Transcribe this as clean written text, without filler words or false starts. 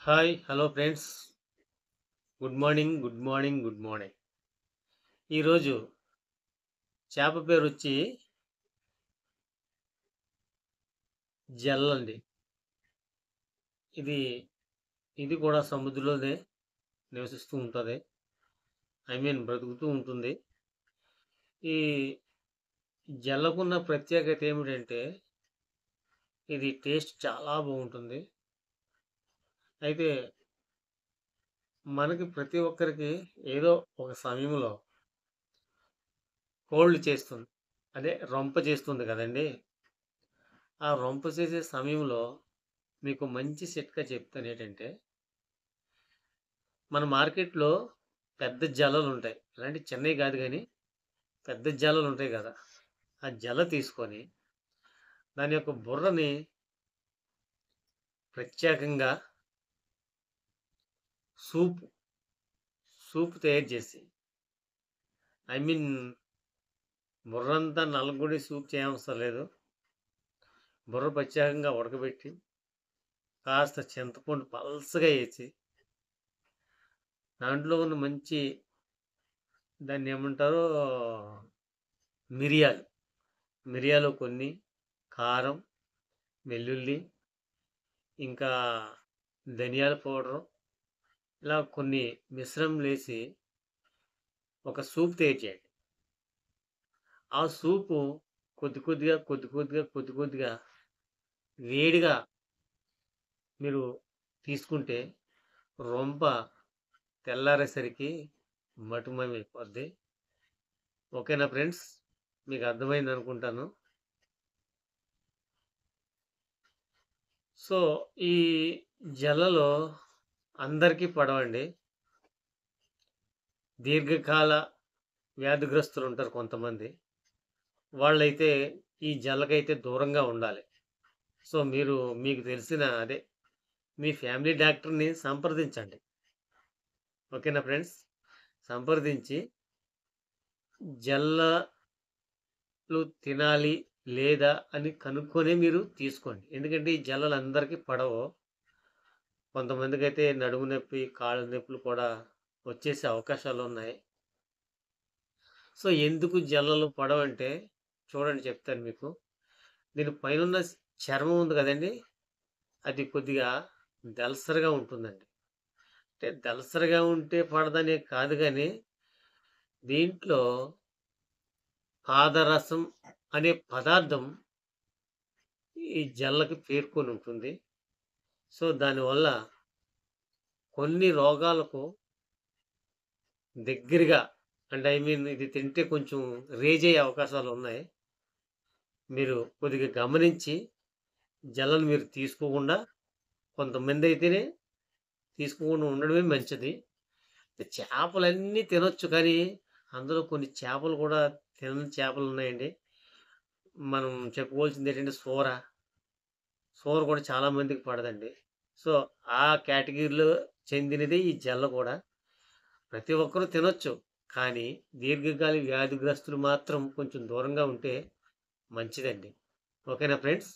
Hi hello friends. Good morning good morning good morning. ఈరోజు చేప పేరు వచ్చి జల్లండి. ఇది ఇది కూడా సముద్రంలోనే నివసిస్తూ ఉంటుంది. బ్రతుకుతూ ఉంటుంది. ఈ జల్లకున్న ప్రత్యేకత ఏమిటంటే ఇది టేస్ట్ చాలా బాగుంటుంది. అయితే మనకి ప్రతి ఒక్కరికి ఏదో ఒక సమయంలో కోల్డ్ చేస్తుంది. అదే రొంప చేస్తుంది కదండి. ఆ రొంప చేసే సమయంలో మీకు మంచి చిట్కా చెప్తాను ఏంటంటే, మన మార్కెట్‌లో పెద్ద జల్లలుంటాయి. ఇలాంటి చిన్నయి కాదు గానీ, పెద్ద జల్లలుంటాయి గదా! ఆ జల్ల తీసుకొని, దాని యొక్క బుర్రని ప్రత్యేకంగా సూప్, సూప్ తయారు చేసి, ఐ మీన్ బుర్రంతా నలగొడి సూప్ చేయవసరం లేదు. బుర్ర ప్రత్యేకంగా ఉడకబెట్టి, కాస్త చింతపండు పల్చగా ఏసి, దాంట్లో ఉన్న మంచి దాన్నేమంటారో మిరియాలు, మిరియాలు కొన్ని, కారం, వెల్లుల్లి, ఇంకా ధనియాల పౌడరు, ఇలా కొన్ని మిశ్రమంలేసి ఒక సూప్ తయారు చేయండి. ఆ సూపు కొద్ది కొద్దిగా, కొద్ది కొద్దిగా, కొద్ది కొద్దిగా వేడిగా మీరు తీసుకుంటే రొంప తెల్లారేసరికి మటుమాయమైపోద్ది. ఓకేనా ఫ్రెండ్స్? మీకు అర్థమైందనుకుంటాను. సో, ఈ జల్లలో అందరికీ పడవండి. దీర్ఘకాల వ్యాధిగ్రస్తులుంటారు కొంతమంది. వాళ్ళైతే ఈ జల్లకైతే దూరంగా ఉండాలి. సో, మీకు తెలిసిన మీ ఫ్యామిలీ డాక్టర్‌ని సంప్రదించండి. ఓకేనా ఫ్రెండ్స్? సంప్రదించి జల్లలు తినాలి లేదా అని కనుక్కొనే మీరు తీసుకోండి. ఎందుకంటే ఈ జల్లలు అందరికీ పడవు. కొంతమందికైతే నడుము నొప్పి, కాళ్ళ నొప్పులు కూడా వచ్చేసే అవకాశాలున్నాయి. సో, ఎందుకు జల్లలు పడవంటే చూడండి చెప్తాను మీకు. దీని పైనున్న చర్మం ఉంది కదండీ! అది కొద్దిగా దళసరిగా ఉంటుందండి. అంటే దళసరిగా ఉంటే పడదనే కాదు గానీ, దీంట్లో పాదరసం అనే పదార్థం ఈ జల్లకి పేర్కొని ఉంటుంది. సో, దానివల్ల కొన్ని రోగాలకు దగ్గరగా అంటే ఇది తింటే కొంచెం రేజ్ అయ్యే అవకాశాలున్నాయి. మీరు కొద్దిగా గమనించి జల్లను మీరు తీసుకోకుండా కొంతమందైతేనే తీసుకోకుండా ఉండడమే మంచిది. చేపలన్నీ తినొచ్చు కానీ, అందులో కొన్ని చేపలు కూడా తినని చేపలున్నాయండి. మనం చెప్పుకోవాల్సిందేంటంటే సూర. సూర కూడా చాలా మందికి పడదండి. సో, ఆ కేటగిరీలో చెందినదే ఈ జల్ల కూడా. ప్రతి ఒక్కరు తినొచ్చు. కానీ దీర్ఘకాలిక వ్యాధిగ్రస్తులు మాత్రం కొంచెం దూరంగా ఉంటే మంచిదండి. ఓకేనా ఫ్రెండ్స్?